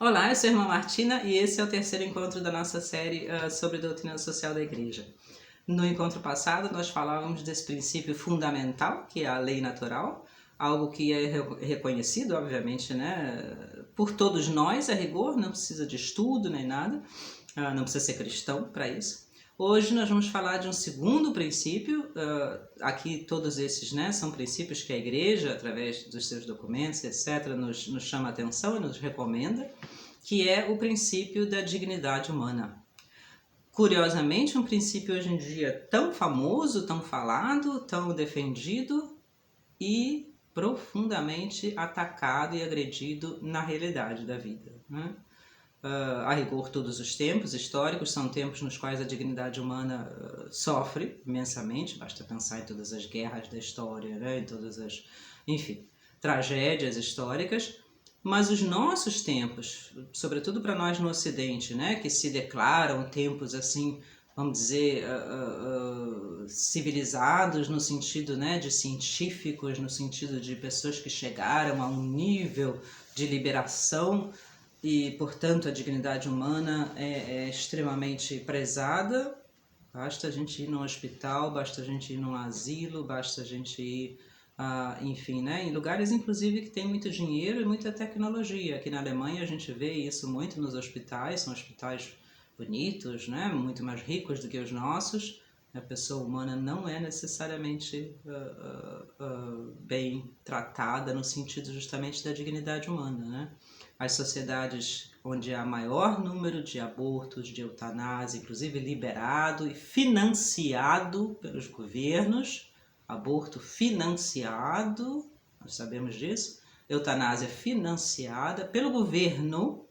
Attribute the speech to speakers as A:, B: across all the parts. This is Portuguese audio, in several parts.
A: Olá, eu sou a irmã Martina e esse é o terceiro encontro da nossa série sobre a doutrina social da Igreja. No encontro passado, nós falávamos desse princípio fundamental, que é a lei natural, algo que é reconhecido, obviamente, né, por todos nós, a rigor, não precisa de estudo nem nada, não precisa ser cristão para isso. Hoje nós vamos falar de um segundo princípio, aqui todos esses, né, são princípios que a Igreja, através dos seus documentos, etc., nos chama a atenção e nos recomenda, que é o princípio da dignidade humana. Curiosamente, um princípio hoje em dia tão famoso, tão falado, tão defendido e profundamente atacado e agredido na realidade da vida, né? A rigor, todos os tempos históricos são tempos nos quais a dignidade humana sofre imensamente, basta pensar em todas as guerras da história, né? Em todas as, enfim, tragédias históricas, mas os nossos tempos, sobretudo para nós no Ocidente, né, que se declaram tempos assim, vamos dizer, civilizados no sentido, né, de científicos, no sentido de pessoas que chegaram a um nível de liberação e, portanto, a dignidade humana é extremamente prezada. Basta a gente ir num hospital, basta a gente ir num asilo, basta a gente ir, enfim, né, em lugares, inclusive, que tem muito dinheiro e muita tecnologia. Aqui na Alemanha a gente vê isso muito nos hospitais, são hospitais bonitos, né, muito mais ricos do que os nossos. A pessoa humana não é necessariamente bem tratada no sentido justamente da dignidade humana, né? As sociedades onde há maior número de abortos, de eutanásia, inclusive liberado e financiado pelos governos, aborto financiado, nós sabemos disso, eutanásia financiada pelo governo,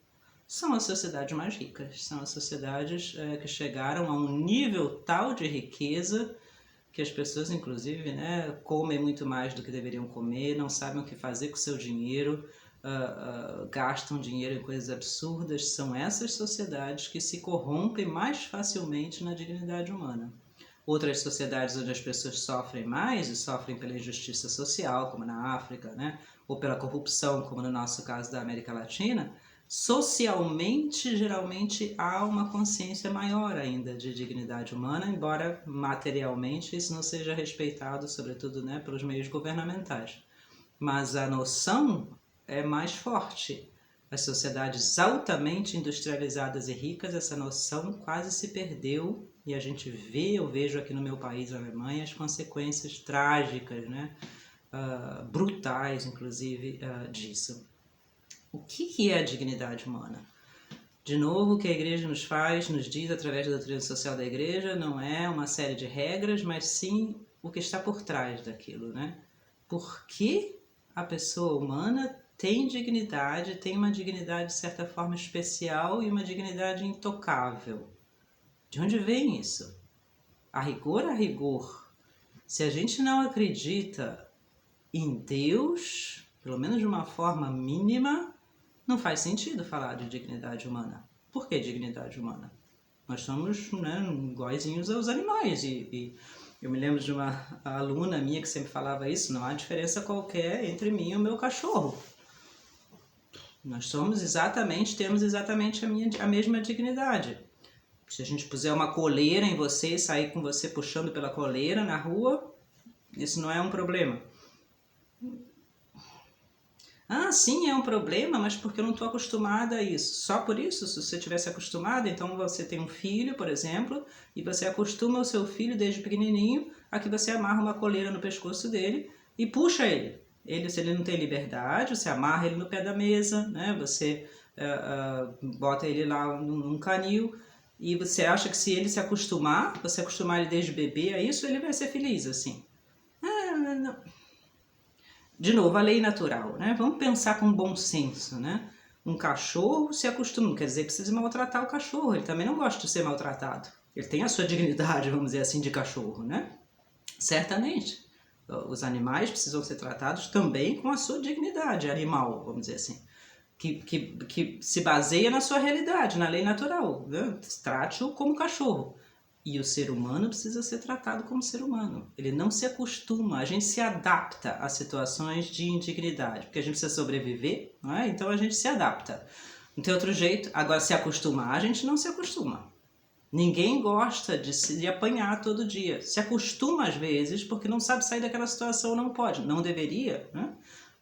A: são as sociedades mais ricas, são as sociedades que chegaram a um nível tal de riqueza que as pessoas, inclusive, né, comem muito mais do que deveriam comer, não sabem o que fazer com o seu dinheiro, gastam dinheiro em coisas absurdas. São essas sociedades que se corrompem mais facilmente na dignidade humana. Outras sociedades onde as pessoas sofrem mais e sofrem pela injustiça social, como na África, né, ou pela corrupção, como no nosso caso da América Latina, socialmente, geralmente, há uma consciência maior ainda de dignidade humana, embora materialmente isso não seja respeitado, sobretudo, né, pelos meios governamentais. Mas a noção é mais forte. As sociedades altamente industrializadas e ricas, essa noção quase se perdeu, e a gente vê, eu vejo aqui no meu país, a Alemanha, as consequências trágicas, né, brutais, inclusive, disso. O que é a dignidade humana? De novo, o que a Igreja nos faz, nos diz através da doutrina social da Igreja, não é uma série de regras, mas sim o que está por trás daquilo, né? Por que a pessoa humana tem dignidade, tem uma dignidade de certa forma especial e uma dignidade intocável? De onde vem isso? A rigor, se a gente não acredita em Deus, pelo menos de uma forma mínima, não faz sentido falar de dignidade humana. Por que dignidade humana? Nós somos, né, iguaizinhos aos animais. E eu me lembro de uma aluna minha que sempre falava isso: não há diferença qualquer entre mim e o meu cachorro. Nós somos exatamente, temos exatamente a mesma dignidade. Se a gente puser uma coleira em você e sair com você puxando pela coleira na rua, isso não é um problema. Ah, sim, é um problema, mas porque eu não estou acostumada a isso. Só por isso, se você tivesse acostumada, então você tem um filho, por exemplo, e você acostuma o seu filho desde pequenininho a que você amarra uma coleira no pescoço dele e puxa ele. Se ele não tem liberdade, você amarra ele no pé da mesa, né? Você bota ele lá num canil e você acha que se ele se acostumar, você acostumar ele desde bebê a isso, ele vai ser feliz, assim. Não. De novo, a lei natural, né? Vamos pensar com bom senso, né? Um cachorro se acostuma, não quer dizer que precisa maltratar o cachorro, ele também não gosta de ser maltratado. Ele tem a sua dignidade, vamos dizer assim, de cachorro, né? Certamente. Os animais precisam ser tratados também com a sua dignidade animal, vamos dizer assim. Que se baseia na sua realidade, na lei natural, né? Trate-o como cachorro. E o ser humano precisa ser tratado como ser humano. Ele não se acostuma, a gente se adapta a situações de indignidade, porque a gente precisa sobreviver, não é? Então a gente se adapta. Não tem outro jeito. Agora, se acostumar, a gente não se acostuma. Ninguém gosta de apanhar todo dia. Se acostuma às vezes porque não sabe sair daquela situação, não pode. Não deveria, né?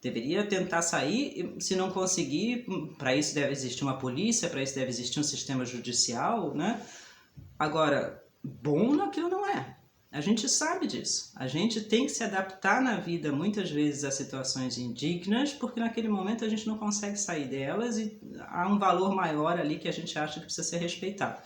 A: Deveria tentar sair, se não conseguir, para isso deve existir uma polícia, para isso deve existir um sistema judicial, né? Agora, bom naquilo não é. A gente sabe disso. A gente tem que se adaptar na vida muitas vezes a situações indignas, porque naquele momento a gente não consegue sair delas e há um valor maior ali que a gente acha que precisa ser respeitado,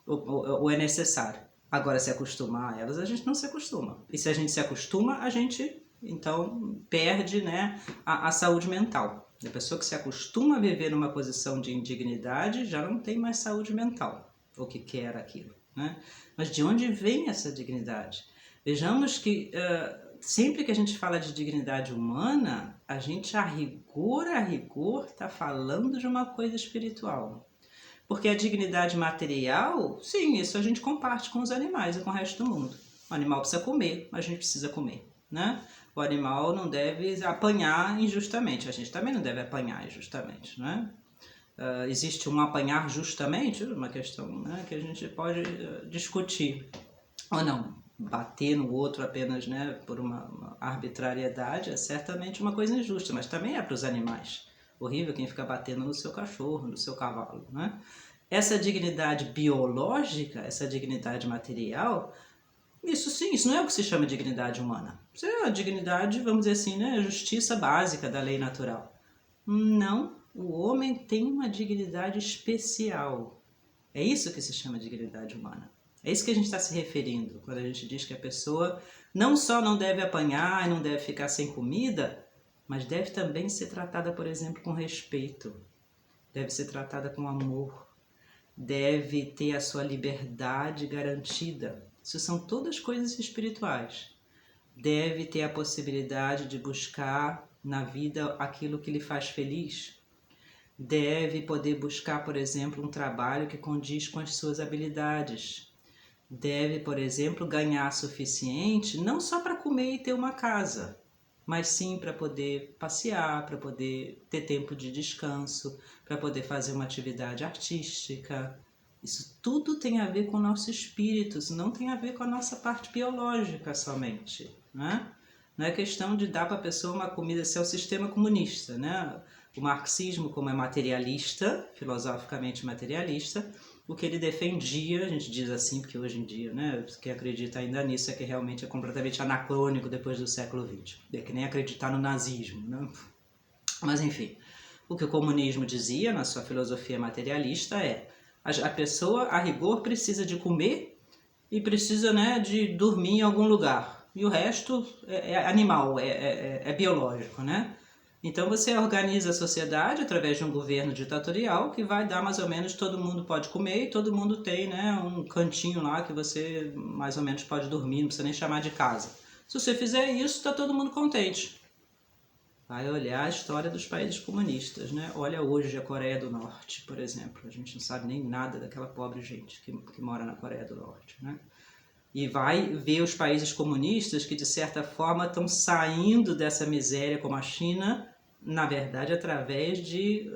A: ou é necessário. Agora, se acostumar a elas, a gente não se acostuma. E se a gente se acostuma, a gente, então, perde, né, a saúde mental. A pessoa que se acostuma a viver numa posição de indignidade já não tem mais saúde mental, ou que quer aquilo, né? Mas de onde vem essa dignidade? Vejamos que sempre que a gente fala de dignidade humana, a gente a rigor, está falando de uma coisa espiritual. Porque a dignidade material, sim, isso a gente comparte com os animais e com o resto do mundo. O animal precisa comer, mas a gente precisa comer, né? O animal não deve apanhar injustamente, a gente também não deve apanhar injustamente, né? Existe um apanhar justamente, uma questão, né, que a gente pode discutir. Ou não, bater no outro apenas, né, por uma arbitrariedade é certamente uma coisa injusta, mas também é para os animais. Horrível quem fica batendo no seu cachorro, no seu cavalo, né? Essa dignidade biológica, essa dignidade material, isso sim, isso não é o que se chama dignidade humana. Isso é a dignidade, vamos dizer assim, né, a justiça básica da lei natural. Não, o homem tem uma dignidade especial. É isso que se chama dignidade humana. É isso que a gente está se referindo quando a gente diz que a pessoa não só não deve apanhar e não deve ficar sem comida, mas deve também ser tratada, por exemplo, com respeito. Deve ser tratada com amor. Deve ter a sua liberdade garantida. Isso são todas coisas espirituais. Deve ter a possibilidade de buscar na vida aquilo que lhe faz feliz. Deve poder buscar, por exemplo, um trabalho que condiz com as suas habilidades. Deve, por exemplo, ganhar suficiente não só para comer e ter uma casa, mas sim para poder passear, para poder ter tempo de descanso, para poder fazer uma atividade artística. Isso tudo tem a ver com o nosso espírito, isso não tem a ver com a nossa parte biológica somente, né? Não é questão de dar para a pessoa uma comida, esse é o sistema comunista, né? O marxismo, como é materialista, filosoficamente materialista, o que ele defendia, a gente diz assim, porque hoje em dia, né, quem acredita ainda nisso é que realmente é completamente anacrônico depois do século XX. É que nem acreditar no nazismo, né? Mas enfim, o que o comunismo dizia na sua filosofia materialista é a pessoa, a rigor, precisa de comer e precisa, né, de dormir em algum lugar. E o resto é animal, é biológico, né? Então você organiza a sociedade através de um governo ditatorial que vai dar mais ou menos, todo mundo pode comer e todo mundo tem, né, um cantinho lá que você mais ou menos pode dormir, não precisa nem chamar de casa. Se você fizer isso, está todo mundo contente. Vai olhar a história dos países comunistas, né? Olha hoje a Coreia do Norte, por exemplo. A gente não sabe nem nada daquela pobre gente que mora na Coreia do Norte, né? E vai ver os países comunistas que, de certa forma, estão saindo dessa miséria, como a China, na verdade, através de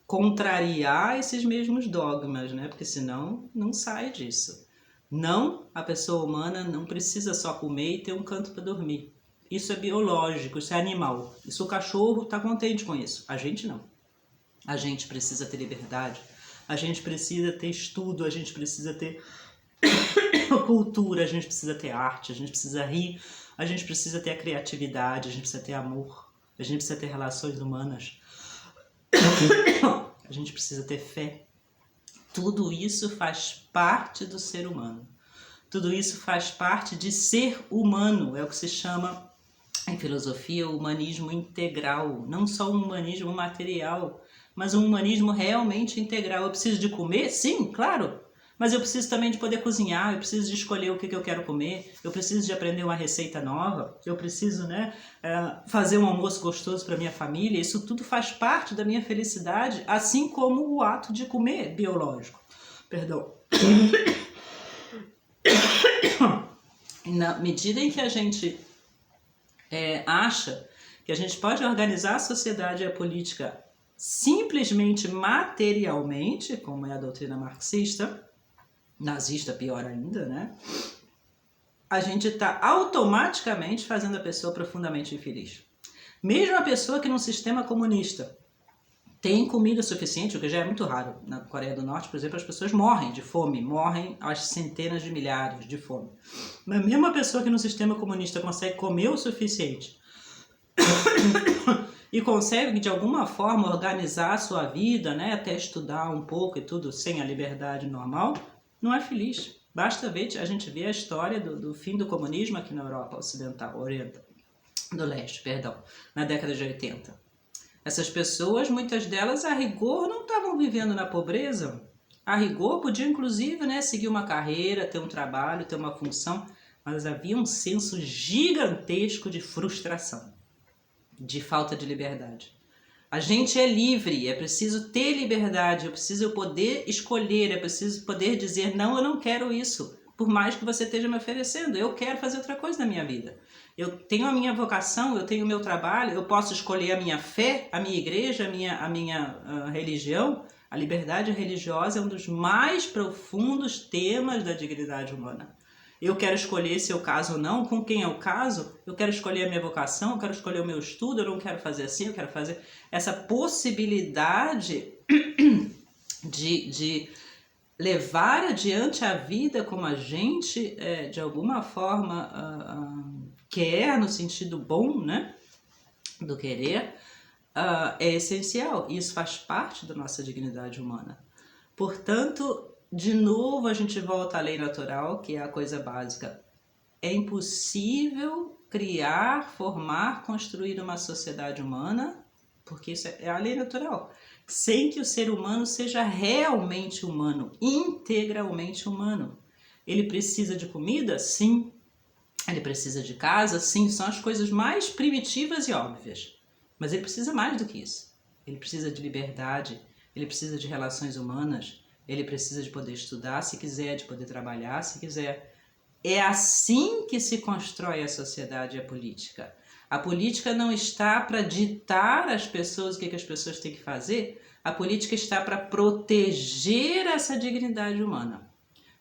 A: contrariar esses mesmos dogmas, né? Porque senão não sai disso. Não, a pessoa humana não precisa só comer e ter um canto para dormir. Isso é biológico, isso é animal. Isso o cachorro está contente com isso. A gente não. A gente precisa ter liberdade, a gente precisa ter estudo, a gente precisa ter cultura, a gente precisa ter arte, a gente precisa rir, a gente precisa ter a criatividade, a gente precisa ter amor, a gente precisa ter relações humanas, a gente precisa ter fé. Tudo isso faz parte do ser humano. Tudo isso faz parte de ser humano, é o que se chama em filosofia o humanismo integral, não só um humanismo material, mas um humanismo realmente integral. Eu preciso de comer? Sim, claro. Mas eu preciso também de poder cozinhar, eu preciso de escolher o que eu quero comer, eu preciso de aprender uma receita nova, eu preciso, né, fazer um almoço gostoso para minha família. Isso tudo faz parte da minha felicidade, assim como o ato de comer biológico. Perdão. Na medida em que a gente acha que a gente pode organizar a sociedade e a política simplesmente materialmente, como é a doutrina marxista, nazista pior ainda, né? A gente está automaticamente fazendo a pessoa profundamente infeliz. Mesmo a pessoa que num sistema comunista tem comida suficiente, o que já é muito raro. Na Coreia do Norte, por exemplo, as pessoas morrem de fome, morrem às centenas de milhares de fome. Mas mesmo a pessoa que no sistema comunista consegue comer o suficiente e consegue de alguma forma organizar a sua vida, né, até estudar um pouco e tudo sem a liberdade normal, não é feliz. Basta ver, a gente vê a história do fim do comunismo aqui na Europa Ocidental, do Leste, perdão, na década de 80. Essas pessoas, muitas delas, a rigor, não estavam vivendo na pobreza. A rigor, podiam, inclusive, né, seguir uma carreira, ter um trabalho, ter uma função, mas havia um senso gigantesco de frustração, de falta de liberdade. A gente é livre, é preciso ter liberdade, é preciso poder escolher, é preciso poder dizer, não, eu não quero isso, por mais que você esteja me oferecendo, eu quero fazer outra coisa na minha vida. Eu tenho a minha vocação, eu tenho o meu trabalho, eu posso escolher a minha fé, a minha igreja, a minha religião. A liberdade religiosa é um dos mais profundos temas da dignidade humana. Eu quero escolher se eu caso ou não, com quem eu caso, eu quero escolher a minha vocação, eu quero escolher o meu estudo, eu não quero fazer assim, eu quero fazer essa possibilidade de levar adiante a vida como a gente, de alguma forma, quer, no sentido bom, né, do querer, é essencial. Isso faz parte da nossa dignidade humana. Portanto, de novo a gente volta à lei natural, que é a coisa básica. É impossível criar, formar, construir uma sociedade humana, porque isso é a lei natural, sem que o ser humano seja realmente humano, integralmente humano. Ele precisa de comida? Sim. Ele precisa de casa? Sim. São as coisas mais primitivas e óbvias. Mas ele precisa mais do que isso. Ele precisa de liberdade, ele precisa de relações humanas, ele precisa de poder estudar se quiser, de poder trabalhar se quiser. É assim que se constrói a sociedade e a política. A política não está para ditar às pessoas o que as pessoas têm que fazer, a política está para proteger essa dignidade humana.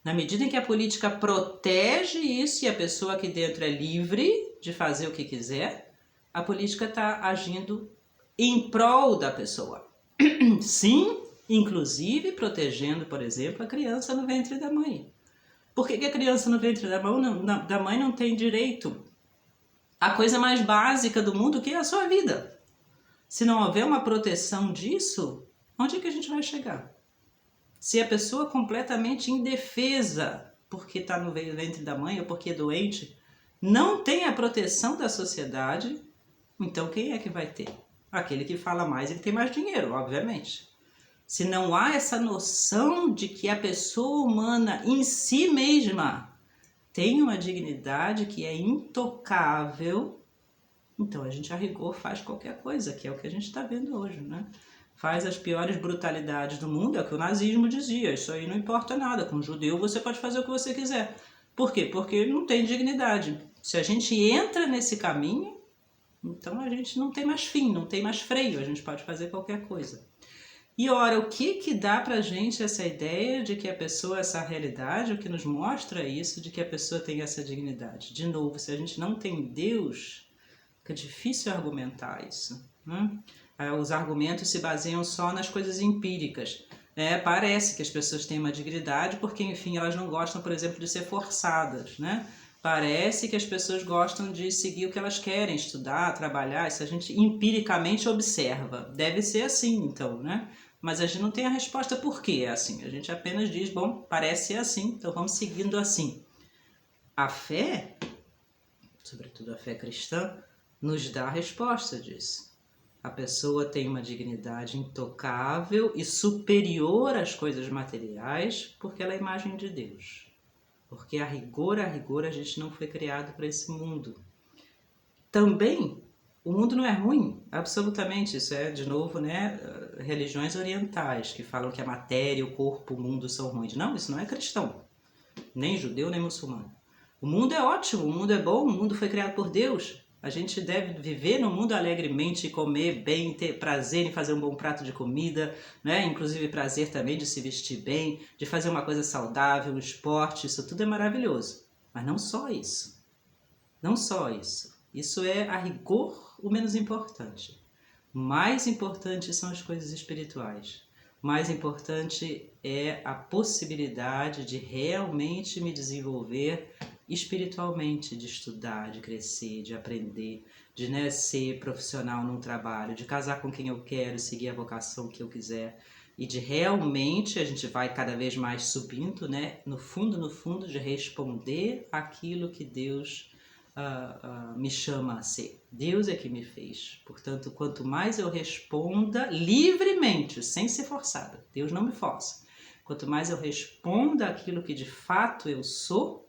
A: Na medida em que a política protege isso e a pessoa aqui dentro é livre de fazer o que quiser, a política está agindo em prol da pessoa. Sim, inclusive protegendo, por exemplo, a criança no ventre da mãe. Por que a criança no ventre da mãe não tem direito à coisa mais básica do mundo, que é a sua vida? Se não houver uma proteção disso, onde é que a gente vai chegar? Se a pessoa completamente indefesa, porque está no ventre da mãe ou porque é doente, não tem a proteção da sociedade, então quem é que vai ter? Aquele que fala mais e que tem mais dinheiro, obviamente. Se não há essa noção de que a pessoa humana em si mesma tem uma dignidade que é intocável, então a gente a rigor faz qualquer coisa, que é o que a gente está vendo hoje, né? Faz as piores brutalidades do mundo, é o que o nazismo dizia, isso aí não importa nada, com um judeu você pode fazer o que você quiser. Por quê? Porque ele não tem dignidade. Se a gente entra nesse caminho, então a gente não tem mais fim, não tem mais freio, a gente pode fazer qualquer coisa. E ora, o que dá pra gente essa ideia de que a pessoa, essa realidade, o que nos mostra isso, de que a pessoa tem essa dignidade? De novo, se a gente não tem Deus, fica difícil argumentar isso, né? Os argumentos se baseiam só nas coisas empíricas. Parece que as pessoas têm uma dignidade porque, enfim, elas não gostam, por exemplo, de ser forçadas, né? Parece que as pessoas gostam de seguir o que elas querem, estudar, trabalhar, isso a gente empiricamente observa. Deve ser assim, então, né? Mas a gente não tem a resposta por que é assim. A gente apenas diz, bom, parece ser assim, então vamos seguindo assim. A fé, sobretudo a fé cristã, nos dá a resposta disso. A pessoa tem uma dignidade intocável e superior às coisas materiais porque ela é a imagem de Deus. Porque a rigor, a gente não foi criado para esse mundo. Também, o mundo não é ruim, absolutamente. Isso é, de novo, né, religiões orientais que falam que a matéria, o corpo, o mundo são ruins. Não, isso não é cristão, nem judeu, nem muçulmano. O mundo é ótimo, o mundo é bom, o mundo foi criado por Deus. A gente deve viver no mundo alegremente, comer bem, ter prazer em fazer um bom prato de comida, né? Inclusive prazer também de se vestir bem, de fazer uma coisa saudável, um esporte, isso tudo é maravilhoso. Mas não só isso. Não só isso. Isso é, a rigor, o menos importante. Mais importante são as coisas espirituais. Mais importante é a possibilidade de realmente me desenvolver espiritualmente, de estudar, de crescer, de aprender, de, né, ser profissional num trabalho, de casar com quem eu quero, seguir a vocação que eu quiser, e de realmente, a gente vai cada vez mais subindo, né, no fundo, de responder aquilo que Deus me chama a ser. Deus é que me fez. Portanto, quanto mais eu responda livremente, sem ser forçada, Deus não me força. Quanto mais eu responda aquilo que de fato eu sou,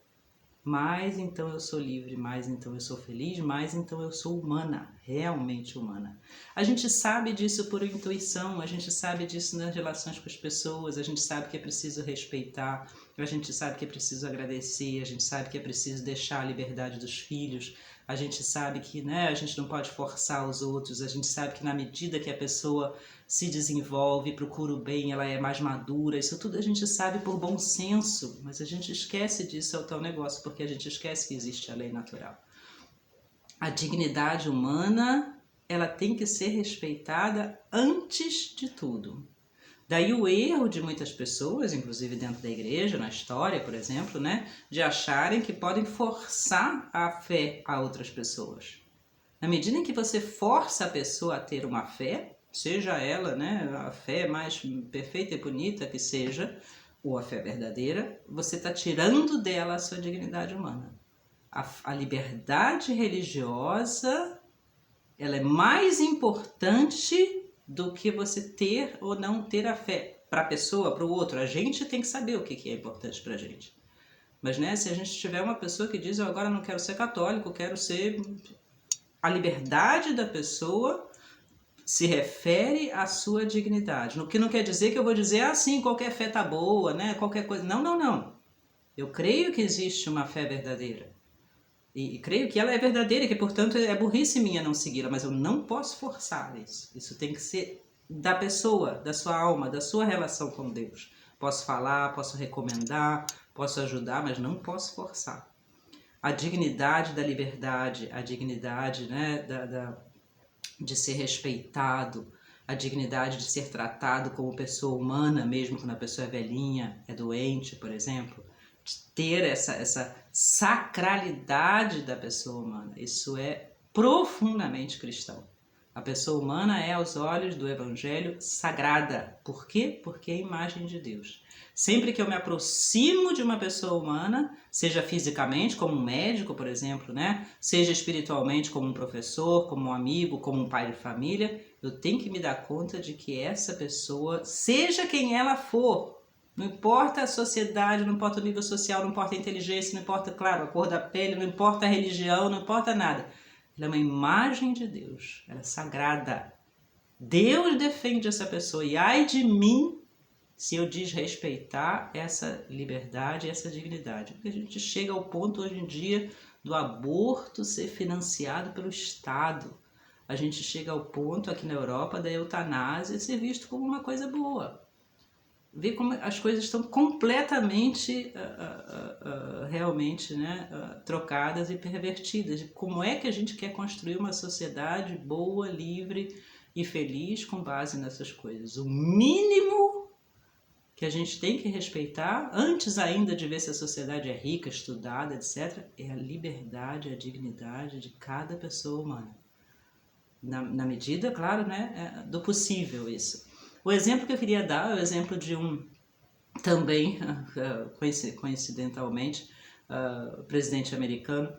A: mais então eu sou livre, mais então eu sou feliz, mais então eu sou humana, realmente humana. A gente sabe disso por intuição, a gente sabe disso nas relações com as pessoas, a gente sabe que é preciso respeitar, a gente sabe que é preciso agradecer, a gente sabe que é preciso deixar a liberdade dos filhos, a gente sabe que, né, a gente não pode forçar os outros, a gente sabe que na medida que a pessoa se desenvolve, procura o bem, ela é mais madura, isso tudo a gente sabe por bom senso, mas a gente esquece disso, é o tal negócio, porque a gente esquece que existe a lei natural. A dignidade humana, ela tem que ser respeitada antes de tudo. Daí o erro de muitas pessoas, inclusive dentro da igreja, na história, por exemplo, né, de acharem que podem forçar a fé a outras pessoas. Na medida em que você força a pessoa a ter uma fé, seja ela, né, a fé mais perfeita e bonita que seja, ou a fé verdadeira, você está tirando dela a sua dignidade humana. A liberdade religiosa, ela é mais importante do que você ter ou não ter a fé. Para a pessoa, para o outro, a gente tem que saber o que é importante para a gente. Mas, né, se a gente tiver uma pessoa que diz, eu agora não quero ser católico, quero ser... A liberdade da pessoa se refere à sua dignidade. No que não quer dizer que eu vou dizer, sim, qualquer fé tá boa, né? Qualquer coisa. Não, não, não. Eu creio que existe uma fé verdadeira. E creio que ela é verdadeira e que, portanto, é burrice minha não segui-la, mas eu não posso forçar isso. Isso tem que ser da pessoa, da sua alma, da sua relação com Deus. Posso falar, posso recomendar, posso ajudar, mas não posso forçar. A dignidade da liberdade, a dignidade, né, de ser respeitado, a dignidade de ser tratado como pessoa humana, mesmo quando a pessoa é velhinha, é doente, por exemplo, de ter essa sacralidade da pessoa humana. Isso é profundamente cristão. A pessoa humana é, aos olhos do Evangelho, sagrada. Por quê? Porque é a imagem de Deus. Sempre que eu me aproximo de uma pessoa humana, seja fisicamente, como um médico, por exemplo, né? Seja espiritualmente, como um professor, como um amigo, como um pai de família, eu tenho que me dar conta de que essa pessoa, seja quem ela for, não importa a sociedade, não importa o nível social, não importa a inteligência, não importa, claro, a cor da pele, não importa a religião, não importa nada. Ela é uma imagem de Deus, ela é sagrada. Deus defende essa pessoa e ai de mim se eu desrespeitar essa liberdade e essa dignidade. Porque a gente chega ao ponto hoje em dia do aborto ser financiado pelo Estado. A gente chega ao ponto aqui na Europa da eutanásia ser visto como uma coisa boa. Vê como as coisas estão completamente, realmente, né, trocadas e pervertidas. Como é que a gente quer construir uma sociedade boa, livre e feliz com base nessas coisas? O mínimo que a gente tem que respeitar, antes ainda de ver se a sociedade é rica, estudada, etc., é a liberdade, a dignidade de cada pessoa humana. Na medida, claro, né, do possível isso. O exemplo que eu queria dar é o exemplo de um, também, coincidentalmente, presidente americano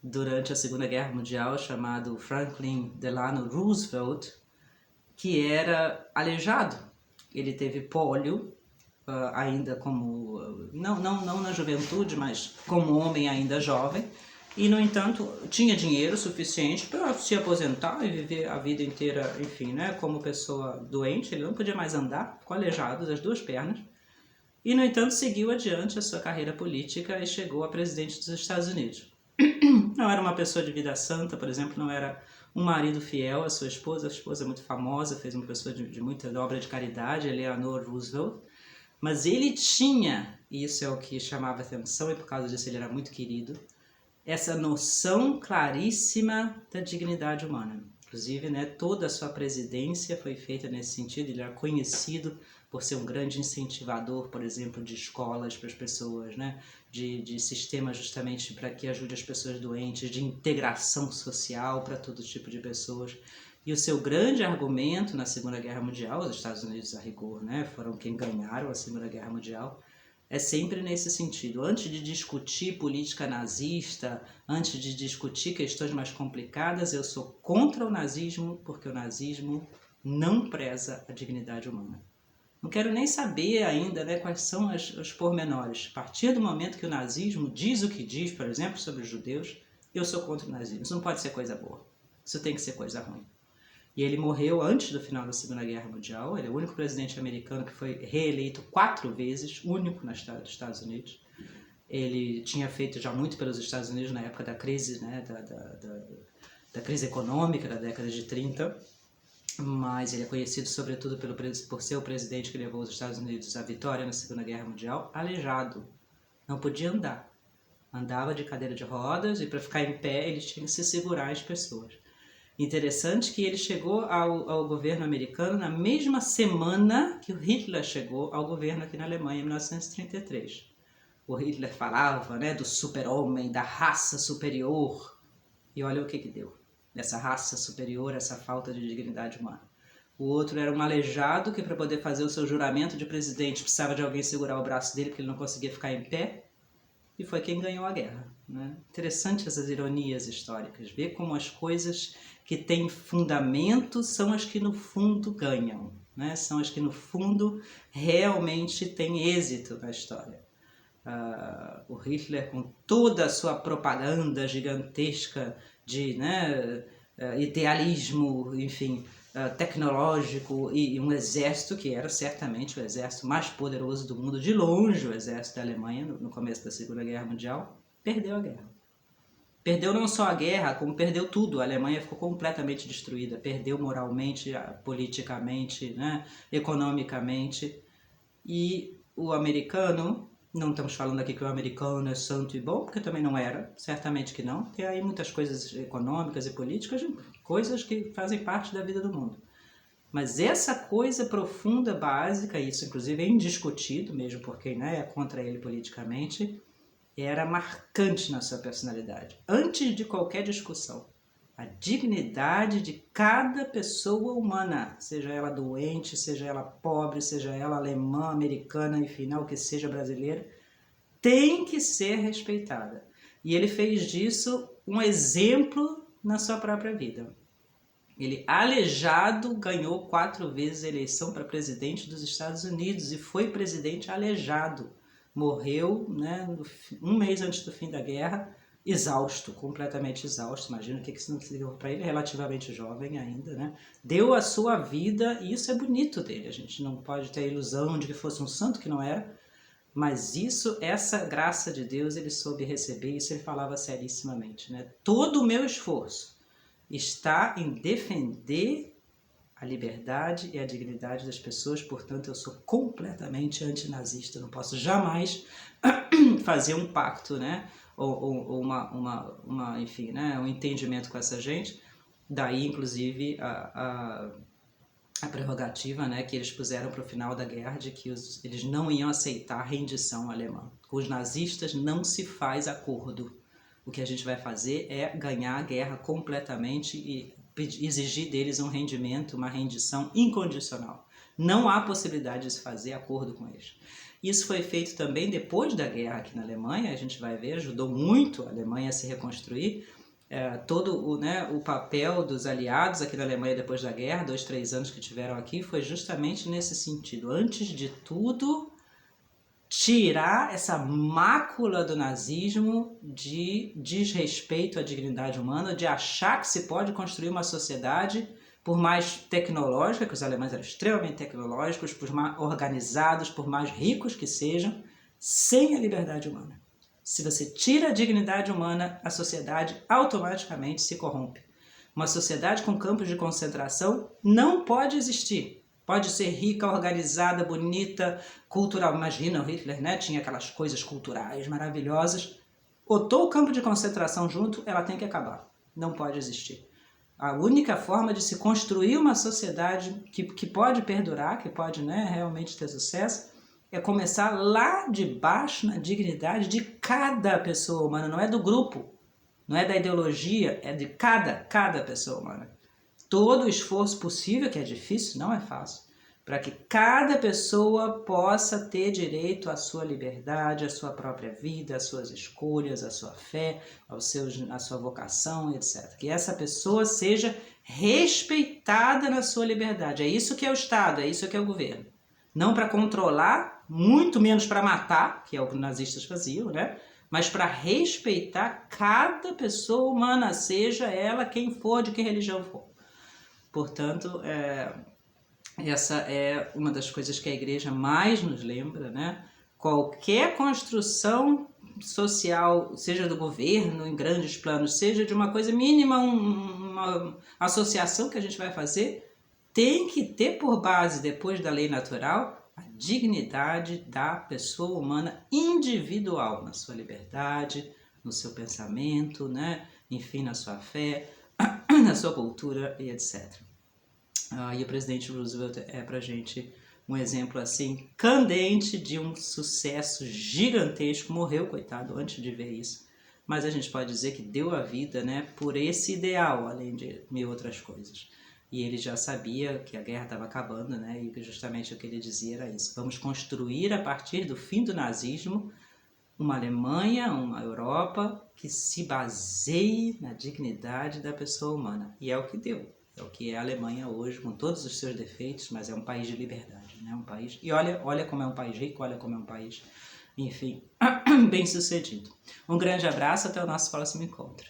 A: durante a Segunda Guerra Mundial, chamado Franklin Delano Roosevelt, que era aleijado. Ele teve pólio, ainda como, não na juventude, mas como homem ainda jovem, e, no entanto, tinha dinheiro suficiente para se aposentar e viver a vida inteira, enfim, né, como pessoa doente. Ele não podia mais andar, ficou aleijado das duas pernas. E, no entanto, seguiu adiante a sua carreira política e chegou a presidente dos Estados Unidos. Não era uma pessoa de vida santa, por exemplo, não era um marido fiel à sua esposa. A esposa é muito famosa, fez uma pessoa de muita obra de caridade, Eleanor Roosevelt. Mas ele tinha, e isso é o que chamava atenção, e por causa disso ele era muito querido, essa noção claríssima da dignidade humana. Inclusive, né, toda a sua presidência foi feita nesse sentido. Ele era conhecido por ser um grande incentivador, por exemplo, de escolas para as pessoas, né, de sistemas justamente para que ajude as pessoas doentes, de integração social para todo tipo de pessoas. E o seu grande argumento na Segunda Guerra Mundial, os Estados Unidos, a rigor, né, foram quem ganharam a Segunda Guerra Mundial, é sempre nesse sentido. Antes de discutir política nazista, antes de discutir questões mais complicadas, eu sou contra o nazismo, porque o nazismo não preza a dignidade humana. Não quero nem saber ainda, né, quais são os pormenores. A partir do momento que o nazismo diz o que diz, por exemplo, sobre os judeus, eu sou contra o nazismo. Isso não pode ser coisa boa. Isso tem que ser coisa ruim. E ele morreu antes do final da Segunda Guerra Mundial. Ele é o único presidente americano que foi reeleito 4 vezes, único nos Estados Unidos. Ele tinha feito já muito pelos Estados Unidos na época da crise, né, da crise econômica da década de 30, mas ele é conhecido sobretudo por ser o presidente que levou os Estados Unidos à vitória na Segunda Guerra Mundial, aleijado. Não podia andar. Andava de cadeira de rodas e para ficar em pé ele tinha que se segurar as pessoas. Interessante que ele chegou ao governo americano na mesma semana que o Hitler chegou ao governo aqui na Alemanha, em 1933. O Hitler falava, né, do super-homem, da raça superior. E olha o que deu. Essa raça superior, essa falta de dignidade humana. O outro era um aleijado que para poder fazer o seu juramento de presidente precisava de alguém segurar o braço dele porque ele não conseguia ficar em pé. E foi quem ganhou a guerra, né? Interessante essas ironias históricas, ver como as coisas que têm fundamento são as que no fundo ganham, né? São as que no fundo realmente têm êxito na história. O Hitler, com toda a sua propaganda gigantesca de, né, idealismo, enfim, tecnológico, e um exército que era certamente o exército mais poderoso do mundo, de longe o exército da Alemanha no começo da Segunda Guerra Mundial, perdeu a guerra. Perdeu não só a guerra, como perdeu tudo. A Alemanha ficou completamente destruída, perdeu moralmente, politicamente, né, economicamente. E o americano, não estamos falando aqui que o americano é santo e bom, porque também não era, certamente que não. Tem aí muitas coisas econômicas e políticas, coisas que fazem parte da vida do mundo. Mas essa coisa profunda, básica, isso inclusive é indiscutido, mesmo por quem, né, é contra ele politicamente, era marcante na sua personalidade. Antes de qualquer discussão, a dignidade de cada pessoa humana, seja ela doente, seja ela pobre, seja ela alemã, americana, enfim, o que seja brasileira, tem que ser respeitada. E ele fez disso um exemplo na sua própria vida. Ele, aleijado, ganhou 4 vezes a eleição para presidente dos Estados Unidos e foi presidente aleijado. Morreu, né, um mês antes do fim da guerra, exausto, completamente exausto. Imagina o que isso não significou para ele, relativamente jovem ainda, né? Deu a sua vida, e isso é bonito dele. A gente não pode ter a ilusão de que fosse um santo, que não era, mas isso, essa graça de Deus, ele soube receber. Isso ele falava serissimamente, né? Todo o meu esforço está em defender a liberdade e a dignidade das pessoas, portanto eu sou completamente antinazista, não posso jamais fazer um pacto, né, ou enfim, né, um entendimento com essa gente. Daí, inclusive, a prerrogativa, né, que eles puseram para o final da guerra de que eles não iam aceitar a rendição alemã. Com os nazistas não se faz acordo. O que a gente vai fazer é ganhar a guerra completamente e exigir deles um rendimento, uma rendição incondicional. Não há possibilidade de se fazer acordo com eles. Isso foi feito também depois da guerra aqui na Alemanha, a gente vai ver, ajudou muito a Alemanha a se reconstruir. Todo o papel dos aliados aqui na Alemanha depois da guerra, 2, 3 anos que tiveram aqui, foi justamente nesse sentido. Antes de tudo, tirar essa mácula do nazismo de desrespeito à dignidade humana, de achar que se pode construir uma sociedade, por mais tecnológica, que os alemães eram extremamente tecnológicos, por mais organizados, por mais ricos que sejam, sem a liberdade humana. Se você tira a dignidade humana, a sociedade automaticamente se corrompe. Uma sociedade com campos de concentração não pode existir. Pode ser rica, organizada, bonita, cultural. Imagina o Hitler, né? Tinha aquelas coisas culturais maravilhosas. Botou o campo de concentração junto, ela tem que acabar. Não pode existir. A única forma de se construir uma sociedade que pode perdurar, que pode, né, realmente ter sucesso, é começar lá de baixo, na dignidade de cada pessoa humana, não é do grupo, não é da ideologia, é de cada pessoa humana. Todo o esforço possível, que é difícil, não é fácil, para que cada pessoa possa ter direito à sua liberdade, à sua própria vida, às suas escolhas, à sua fé, à sua vocação, etc. Que essa pessoa seja respeitada na sua liberdade. É isso que é o Estado, é isso que é o governo. Não para controlar, muito menos para matar, que é o que os nazistas faziam, né? Mas para respeitar cada pessoa humana, seja ela quem for, de que religião for. Portanto, essa é uma das coisas que a igreja mais nos lembra, né? Qualquer construção social, seja do governo, em grandes planos, seja de uma coisa mínima, uma associação que a gente vai fazer, tem que ter por base, depois da lei natural, a dignidade da pessoa humana individual, na sua liberdade, no seu pensamento, né? Enfim, na sua fé, na sua cultura e etc. E o presidente Roosevelt é pra gente um exemplo assim candente de um sucesso gigantesco. Morreu, coitado, antes de ver isso. Mas a gente pode dizer que deu a vida, né, por esse ideal, além de mil outras coisas. E ele já sabia que a guerra estava acabando, né, e justamente o que ele dizia era isso. Vamos construir, a partir do fim do nazismo, uma Alemanha, uma Europa que se baseie na dignidade da pessoa humana. E é o que deu. É o que é a Alemanha hoje, com todos os seus defeitos, mas é um país de liberdade, né? Um país... E olha como é um país rico, olha como é um país, enfim, bem sucedido. Um grande abraço, até o nosso próximo encontro.